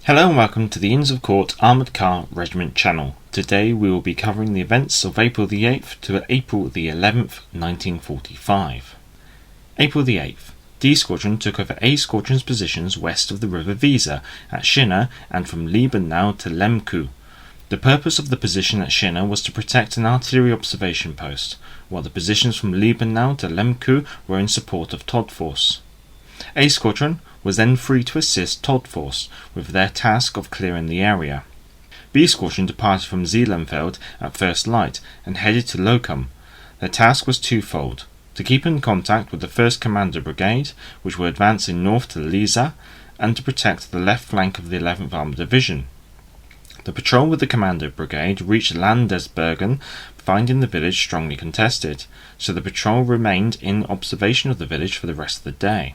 Hello and welcome to the Inns of Court Armoured Car Regiment channel. Today we will be covering the events of April the 8th to April the 11th, 1945. April the 8th. D Squadron took over A Squadron's positions west of the River Weser at Shinna and from Liebenau to Lemku. The purpose of the position at Shinna was to protect an artillery observation post, while the positions from Liebenau to Lemku were in support of Todt Force. A Squadron was then free to assist Todt Force with their task of clearing the area. B Squadron departed from Zeelenfeld at first light and headed to Lokum. Their task was twofold: to keep in contact with the 1st Commander Brigade, which were advancing north to Liesa, and to protect the left flank of the 11th Armoured Division. The patrol with the Commander Brigade reached Landesbergen, finding the village strongly contested, so the patrol remained in observation of the village for the rest of the day.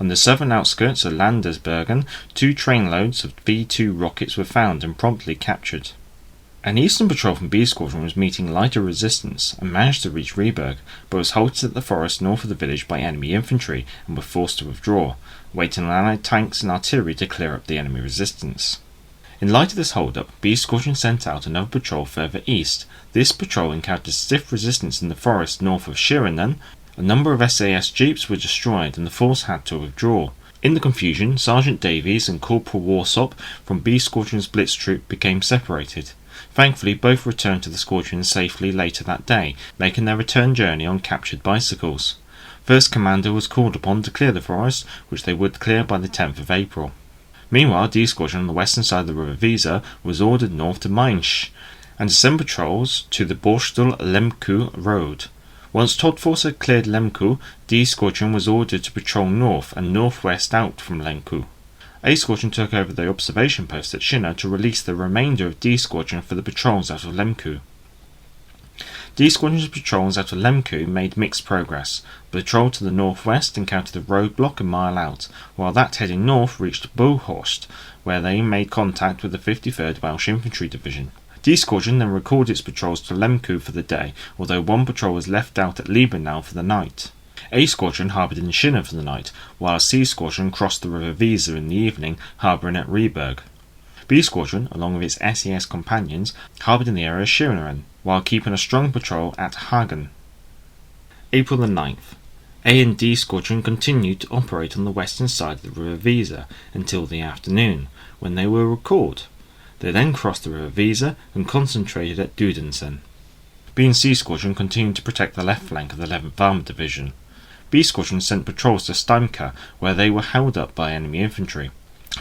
On the southern outskirts of Landesbergen, 2 trainloads of V-2 rockets were found and promptly captured. An eastern patrol from B Squadron was meeting lighter resistance and managed to reach Rieberg, but was halted at the forest north of the village by enemy infantry and were forced to withdraw, waiting on Allied tanks and artillery to clear up the enemy resistance. In light of this hold-up, B Squadron sent out another patrol further east. This patrol encountered stiff resistance in the forest north of Schirinen. A number of SAS jeeps were destroyed and the force had to withdraw. In the confusion, Sergeant Davies and Corporal Warsop from B Squadron's Blitz troop became separated. Thankfully, both returned to the squadron safely later that day, making their return journey on captured bicycles. First Commander was called upon to clear the forest, which they would clear by the 10th of April. Meanwhile, D Squadron on the western side of the River Weser was ordered north to Mainz, and to send patrols to the Borstel-Lemku road. Once Todt Force had cleared Lemku, D Squadron was ordered to patrol north and northwest out from Lemku. A Squadron took over the observation post at Shinna to release the remainder of D Squadron for the patrols out of Lemku. D Squadron's patrols out of Lemku made mixed progress. The patrol to the northwest encountered a roadblock a mile out, while that heading north reached Bohorst, where they made contact with the 53rd Welsh Infantry Division. D Squadron then recalled its patrols to Lemku for the day, although one patrol was left out at Liebenau for the night. A Squadron harboured in Shinna for the night, while C Squadron crossed the River Weser in the evening, harbouring at Rieberg. B Squadron, along with its SES companions, harboured in the area of Schirinen, while keeping a strong patrol at Hagen. April the 9th. A and D Squadron continued to operate on the western side of the River Weser until the afternoon, when they were recalled. They then crossed the River Weser and concentrated at Dudensen. B and C Squadron continued to protect the left flank of the 11th Armoured Division. B Squadron sent patrols to Steimke, where they were held up by enemy infantry.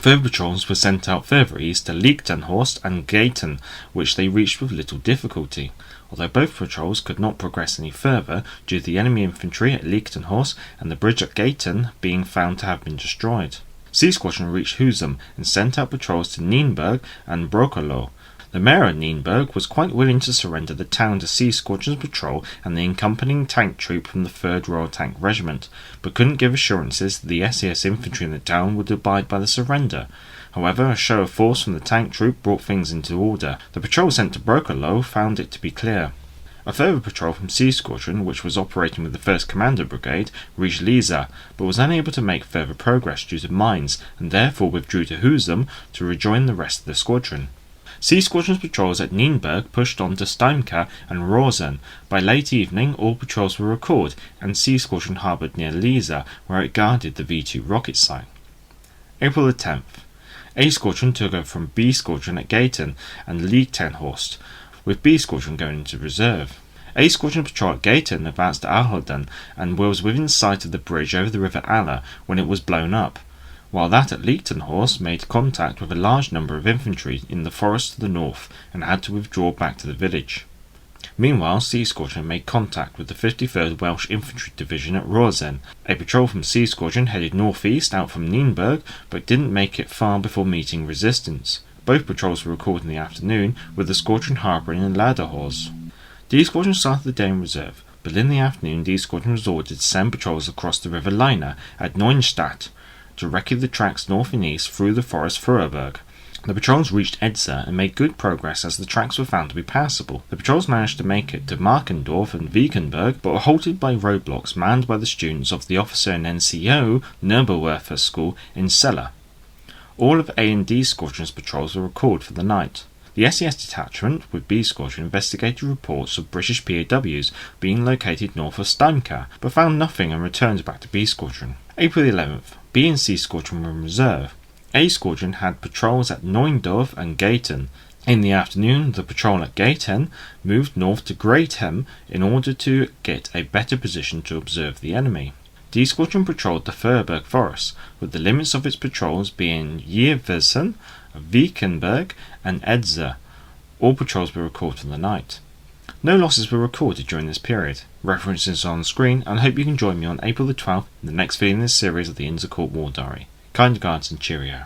Further patrols were sent out further east to Lichtenhorst and Gaten, which they reached with little difficulty, although both patrols could not progress any further due to the enemy infantry at Lichtenhorst and the bridge at Gaten being found to have been destroyed. C Squadron reached Husum and sent out patrols to Nienberg and Brokerlo. The mayor of Nienberg was quite willing to surrender the town to C Squadron's patrol and the accompanying tank troop from the 3rd Royal Tank Regiment, but couldn't give assurances that the SAS infantry in the town would abide by the surrender. However, a show of force from the tank troop brought things into order. The patrol sent to Brokerlo found it to be clear. A further patrol from C Squadron, which was operating with the 1st Commander Brigade, reached Liesa, but was unable to make further progress due to mines, and therefore withdrew to Husum to rejoin the rest of the squadron. C Squadron's patrols at Nienberg pushed on to Steimke and Rosen. By late evening, all patrols were recalled, and C Squadron harboured near Liesa, where it guarded the V-2 rocket site. April the 10th. A Squadron took over from B Squadron at Gaten and Lichtenhorst, with B Squadron going into reserve. A Squadron patrol at Gaten advanced to Ahlden and was within sight of the bridge over the River Aller when it was blown up, while that at Lichtenhorst made contact with a large number of infantry in the forest to the north and had to withdraw back to the village. Meanwhile, C Squadron made contact with the 53rd Welsh Infantry Division at Rosen. A patrol from C Squadron headed northeast out from Nienberg, but didn't make it far before meeting resistance. Both patrols were recalled in the afternoon, with the squadron harbouring in Ladderhorst. D Squadron started the day in reserve, but in the afternoon D Squadron was ordered to send patrols across the River Leine at Neustadt to recce the tracks north and east through the forest Feuerberg. The patrols reached Edsa and made good progress as the tracks were found to be passable. The patrols managed to make it to Markendorf and Wiekenberg, but were halted by roadblocks manned by the students of the Officer and NCO Nurberwerfer School in Celle. All of A and D Squadron's patrols were recalled for the night. The SES detachment with B Squadron investigated reports of British POWs being located north of Steinkar, but found nothing and returned back to B Squadron. April 11th, B and C Squadron were in reserve. A Squadron had patrols at Neuendorf and Gaten. In the afternoon, the patrol at Gaten moved north to Greathem in order to get a better position to observe the enemy. D Squadron patrolled the Furberg Forest, with the limits of its patrols being Jeversen, Wiekenberg and Edze. All patrols were recalled for the night. No losses were recorded during this period. References are on screen, and I hope you can join me on April the 12th in the next video in this series of the Intercorps War Diary. Kind regards and cheerio.